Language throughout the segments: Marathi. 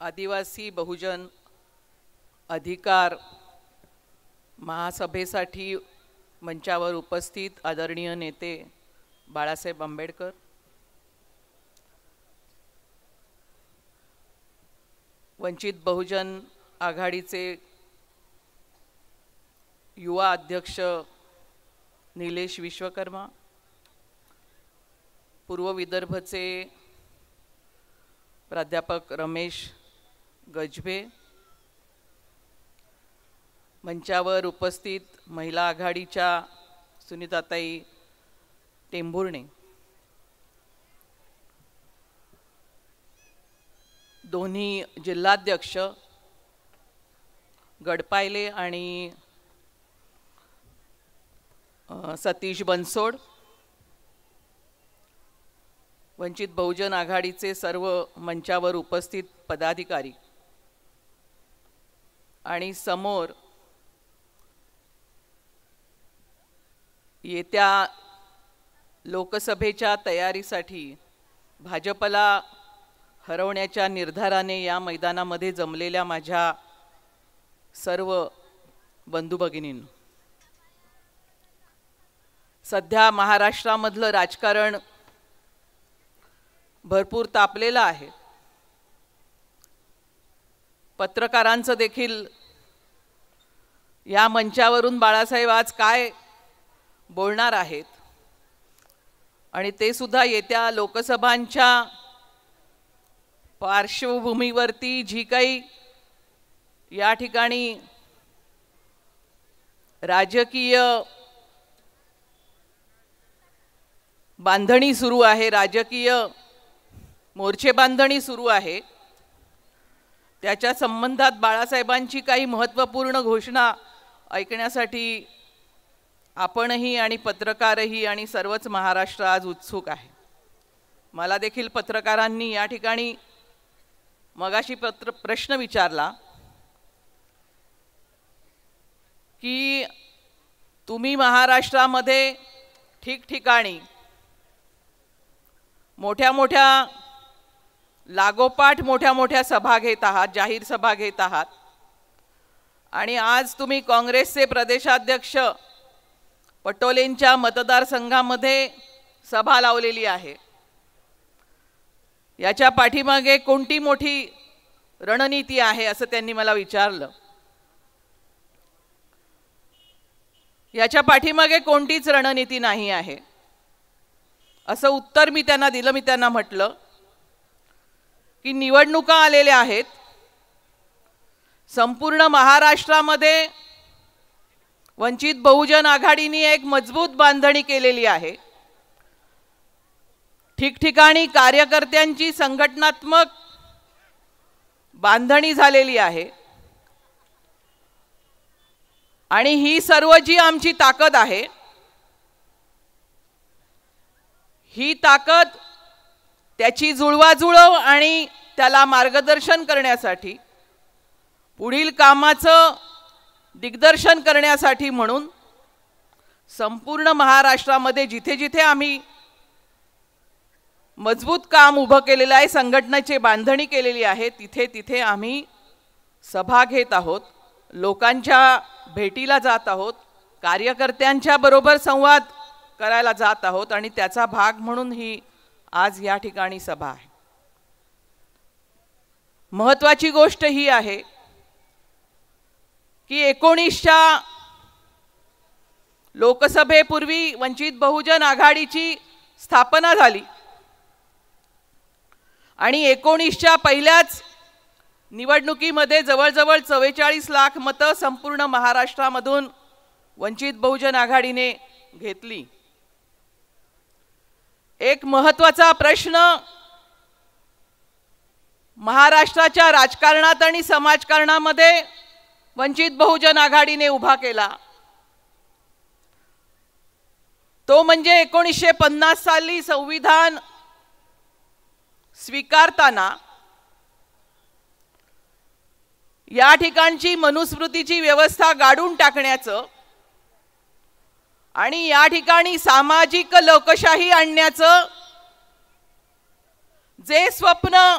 आदिवासी बहुजन अधिकार महासभेसाठी मंचावर उपस्थित आदरणीय नेते बाळासाहेब आंबेडकर, वंचित बहुजन आघाडीचे युवा अध्यक्ष निलेश विश्वकर्मा, पूर्व विदर्भचे प्राध्यापक रमेश गजबे, मंचावर उपस्थित महिला आघाडीच्या सुनीताताई टेंभुर्णे, दोन्ही जिल्हाध्यक्ष गडपायले आणि सतीश बनसोड, वंचित बहुजन आघाडीचे सर्व मंचावर उपस्थित पदाधिकारी आणि समोर येत्या लोकसभेच्या तयारीसाठी भाजपला हरवण्याच्या निर्धाराने या मैदानामध्ये जमलेल्या माझ्या सर्व बंधू भगिनींनो, सध्या महाराष्ट्रामधलं राजकारण भरपूर तापलेलं आहे. पत्रकारांचं देखील या मंचावरून बाळासाहेब आज काय बोलणार आहेत आणि ते सुद्धा येत्या लोकसभांच्या पार्श्वभूमीवरती जी काही या ठिकाणी राजकीय बांधणी सुरू आहे, राजकीय मोर्चे बांधणी सुरू आहे, त्याच्या संबंधात बाळासाहेबांची काही महत्त्वपूर्ण घोषणा ऐकण्यासाठी आपणही आणि पत्रकारही आणि सर्वच महाराष्ट्र आज उत्सुक आहे. मला देखील पत्रकारांनी या ठिकाणी मगाशी प्रश्न विचारला की तुम्ही महाराष्ट्रामध्ये ठिकठिकाणी मोठ्या लागोपाठ मोठ्या सभा घेत आहात, जाहीर सभा घेत आहात आणि आज तुम्ही काँग्रेसचे प्रदेशाध्यक्ष पटोलेंच्या मतदारसंघामध्ये सभा लावलेली आहे. याच्या पाठीमागे कोणती मोठी रणनीती आहे असं त्यांनी मला विचारलं. याच्या पाठीमागे कोणतीच रणनीती नाही आहे असं उत्तर मी त्यांना दिलं. मी त्यांना म्हटलं की निवडणुका आलेल्या आहेत, संपूर्ण महाराष्ट्रामध्ये वंचित बहुजन आघाडीने एक मजबूत बांधणी केलेली आहे, ठिकठिकाणी कार्यकर्त्यांची संघटनात्मक बांधणी झालेली आहे आणि ही सर्व जी आमची ताकद आहे, ही ताकद त्याची जुळवाजुळव आणि त्याला मार्गदर्शन करण्यासाठी, पुढील कामाचं दिग्दर्शन करण्यासाठी म्हणून संपूर्ण महाराष्ट्रामध्ये जिथे जिथे आम्ही मजबूत काम उभं केलेलं आहे, संघटनेची बांधणी केलेली आहे, तिथे तिथे आम्ही सभा घेत आहोत, लोकांच्या भेटीला जात आहोत, कार्यकर्त्यांच्या बरोबर संवाद करायला जात आहोत आणि त्याचा भाग म्हणून ही आज या ठिकाणी सभा आहे. महत्त्वाची गोष्ट ही आहे की 19च्या लोकसभेपूर्वी वंचित बहुजन आघाडीची स्थापना झाली आणि 19च्या पहिल्याच निवडणुकीमध्ये जवळजवळ 44 लाख मतं संपूर्ण महाराष्ट्रामधून वंचित बहुजन आघाडीने घेतली. एक महत्त्वाचा प्रश्न महाराष्ट्राच्या राजकारणात आणि समाजकारणामध्ये वंचित बहुजन आघाडीने उभा केला, तो म्हणजे 1950 साली संविधान स्वीकारताना या ठिकाणची मनुस्मृतीची व्यवस्था गाडून टाकण्याचं आणि या ठिकाणी सामाजिक लोकशाही आणण्याचं जे स्वप्न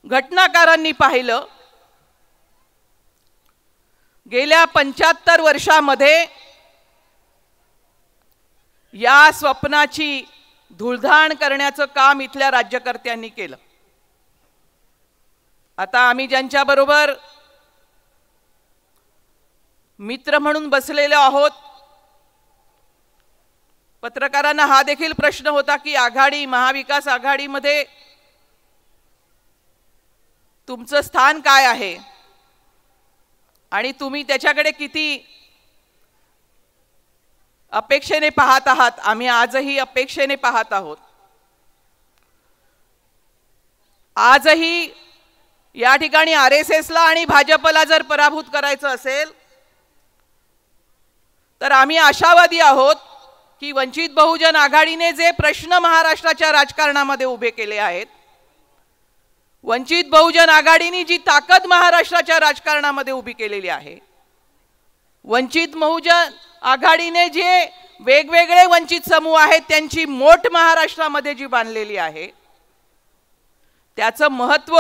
घटनाकारांनी पाहिलं, गेल्या 75 वर्षामध्ये या स्वप्नाची धुळधाण करण्याचं काम इथल्या राज्यकर्त्यांनी केलं. आता आम्ही ज्यांच्याबरोबर मित्र म्हणून बसलेलो आहोत, पत्रकारांना हा देखील प्रश्न होता की आघाडी, महाविकास आघाडीमध्ये तुमचं स्थान काय आहे आणि तुम्ही त्याच्याकडे किती अपेक्षेने पाहत आहात. आम्ही आजही अपेक्षेने पाहत आहोत. आजही या ठिकाणी RSSला आणि भाजपला जर पराभूत करायचं असेल तर आम्ही आशावादी आहोत की वंचित बहुजन आघाडीने जे प्रश्न महाराष्ट्राच्या राजकारणामध्ये उभे केले आहेत, वंचित बहुजन आघाडीने जी ताकद महाराष्ट्राच्या राजकारणामध्ये उभी केलेली आहे, वंचित बहुजन आघाडीने जे वेगवेगळे वंचित समूह आहेत त्यांची मोठ महाराष्ट्रामध्ये जी बांधलेली आहे, त्याचं महत्त्व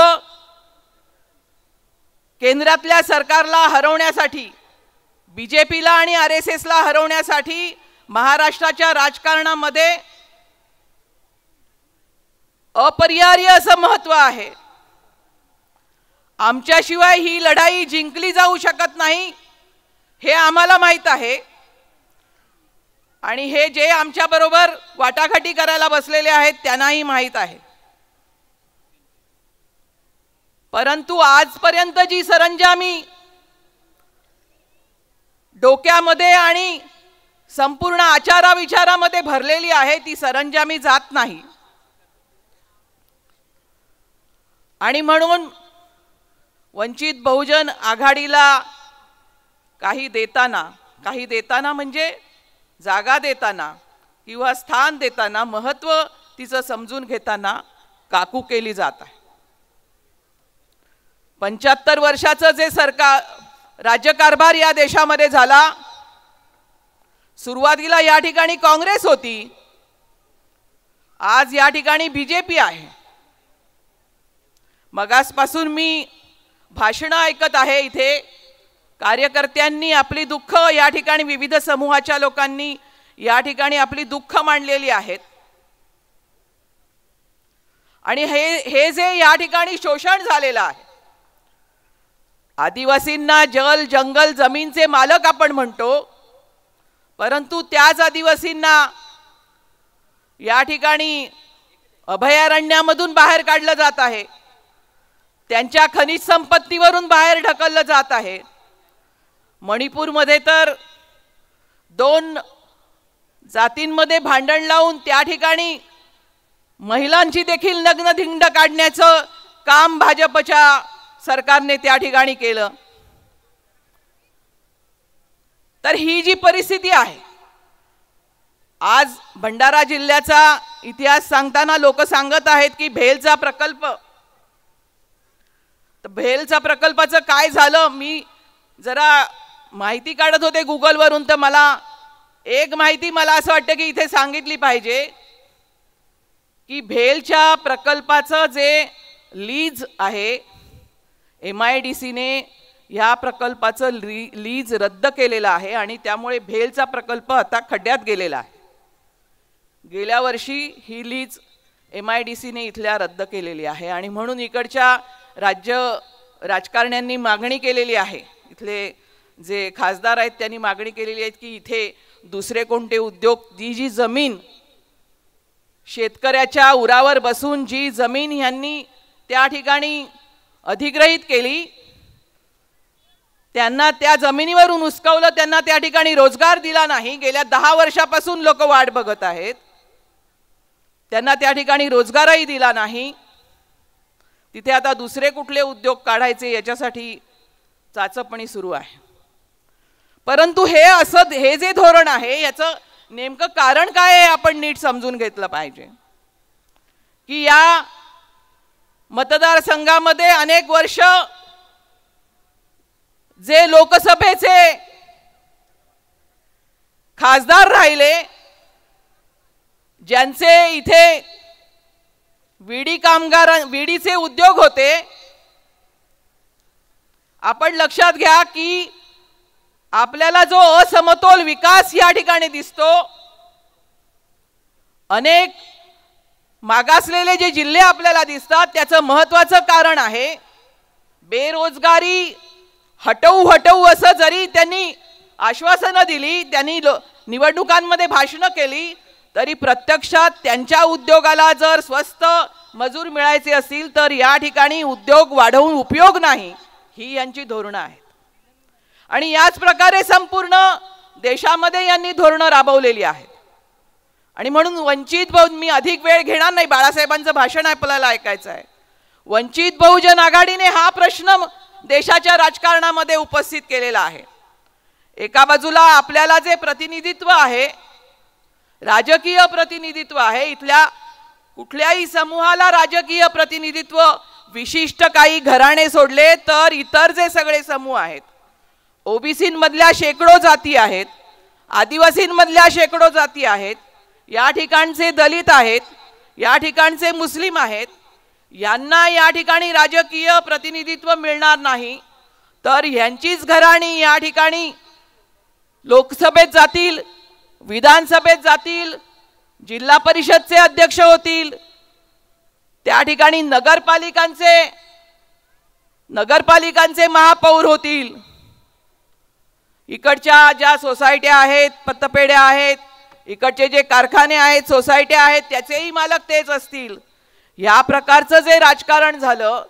केंद्रातल्या सरकारला हरवण्यासाठी, BJPला आणि RSSला हरवण्यासाठी महाराष्ट्राच्या राजकारणामध्ये अपरिहार्य असं महत्त्व आहे. आमच्याशिवाय ही लढाई जिंकली जाऊ शकत नाही हे आम्हाला माहीत आहे आणि हे जे आमच्या बरोबर वाटाघाटी करायला बसलेले आहेत त्यांनाही माहीत आहे. परंतु आजपर्यंत जी सरंजामी डोक्यामध्ये आणि संपूर्ण आचाराविचारामध्ये भरलेली आहे ती सरंजामी जात नाही. आणि म्हणून वंचित बहुजन आघाडीला काही देताना म्हणजे जागा देताना किंवा स्थान देताना, महत्त्व तिचं समजून घेताना काकू केली जात आहे. 75 वर्षाचं जे सरकार राज्यकारभार या देशामध्ये झाला, सुरुवातीला या ठिकाणी काँग्रेस होती, आज या ठिकाणी BJP आहे. मगासपासून मी भाषणं ऐकत आहे, इथे कार्यकर्त्यांनी आपली दुःख या ठिकाणी, विविध समूहाच्या लोकांनी या ठिकाणी आपली दुःख मांडलेली आहेत. आणि हे जे या ठिकाणी शोषण झालेलं आहे, आदिवासींना जल, जंगल, जमीनचे मालक आपण म्हणतो, परंतु त्याच आदिवासींना या ठिकाणी अभयारण्यामधून बाहेर काढलं जात आहे, त्यांच्या खनिज संपत्तीवरून बाहेर ढकललं जात आहे. मणिपूरमध्ये तर 2 जातींमध्ये भांडण लावून त्या ठिकाणी महिलांची देखील नग्नधिंड काढण्याचं काम भाजपच्या सरकारने त्या ठिकाणी केलं. तर ही जी परिस्थिती आहे, आज भंडारा जिल्ह्याचा इतिहास सांगताना लोक सांगत आहेत की भेलचा प्रकल्प, तर भेलचा प्रकल्पाचं काय झालं, मी जरा माहिती काढत होते गुगलवरून, तर मला एक माहिती मला असं वाटतं की इथे सांगितली पाहिजे की भेलच्या प्रकल्पाचं जे लीज आहे, MIDCने ह्या प्रकल्पाचं लीज रद्द केलेलं आहे आणि त्यामुळे भेलचा प्रकल्प आता खड्ड्यात गेलेला आहे. गेल्या वर्षी ही लीज MIDCने इथल्या रद्द केलेली आहे आणि म्हणून इकडच्या राजकारण्यांनी मागणी केलेली आहे, इथले जे खासदार आहेत त्यांनी मागणी केलेली आहे की इथे दुसरे कोणते उद्योग, जी जमीन शेतकऱ्याच्या उरावर बसून जी जमीन यांनी त्या ठिकाणी अधिग्रहित केली, त्यांना त्या जमिनीवरून हुसकावलं, त्यांना त्या ठिकाणी रोजगार दिला नाही. गेल्या 10 वर्षापासून लोक वाट बघत आहेत, त्यांना त्या ठिकाणी रोजगारही दिला नाही. तिथे आता दुसरे कुठले उद्योग काढायचे याच्यासाठी चाचपणी सुरू आहे. परंतु हे जे धोरण आहे याचं नेमकं कारण काय आहे आपण नीट समजून घेतलं पाहिजे. की या मतदारसंघामध्ये अनेक वर्ष जे लोकसभेचे खासदार राहिले, ज्यांचे इथे विडीचे उद्योग होते, आपण लक्षात घ्या की आपल्याला जो असमतोल विकास या ठिकाणी दिसतो, अनेक मागासलेले जे जिल्हे आपल्याला दिसतात, त्याचं महत्त्वाचं कारण आहे बेरोजगारी हटवू हटवू असं जरी त्यांनी आश्वासनं दिली, त्यांनी निवडणुकांमध्ये भाषणं केली, तरी प्रत्यक्षात त्यांच्या उद्योगाला जर स्वस्त मजूर मिळायचे असतील तर या ठिकाणी उद्योग वाढवून उपयोग नाही, ही यांची धोरणं आहेत. आणि याच प्रकारे संपूर्ण देशामध्ये यांनी धोरणं राबवलेली आहेत. आणि म्हणून वंचित बहुजन, मी अधिक वेळ घेणार नाही, बाळासाहेबांचं भाषण आपल्याला ऐकायचं आहे. वंचित बहुजन आघाडीने हा प्रश्न देशाच्या राजकारणामध्ये उपस्थित केलेला आहे. एका बाजूला आपल्याला जे प्रतिनिधित्व आहे, राजकीय प्रतिनिधित्व आहे, इथल्या कुठल्याही समूहाला राजकीय प्रतिनिधित्व, विशिष्ट काही घराणे सोडले तर इतर जे सगळे समूह आहेत, ओबीसींमधल्या शेकडो जाती आहेत, आदिवासींमधल्या शेकडो जाती आहेत, या ठिकाणचे दलित आहेत, या ठिकाणचे मुस्लिम आहेत, यांना या ठिकाणी राजकीय प्रतिनिधित्व मिळणार नाही. तर यांचीच घराणी या ठिकाणी लोकसभेत जातील, विधानसभेत जातील, जिल्हा परिषदचे अध्यक्ष होतील, त्या ठिकाणी नगरपालिकांचे महापौर होतील. इकडच्या ज्या सोसायट्या आहेत, पतपेढ्या आहेत, इकडचे जे कारखाने आहेत, सोसायट्या आहेत, त्याचेही मालक तेच असतील. या प्रकारचं जे राजकारण झालं,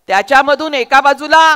त्याच्यामधून एका बाजूला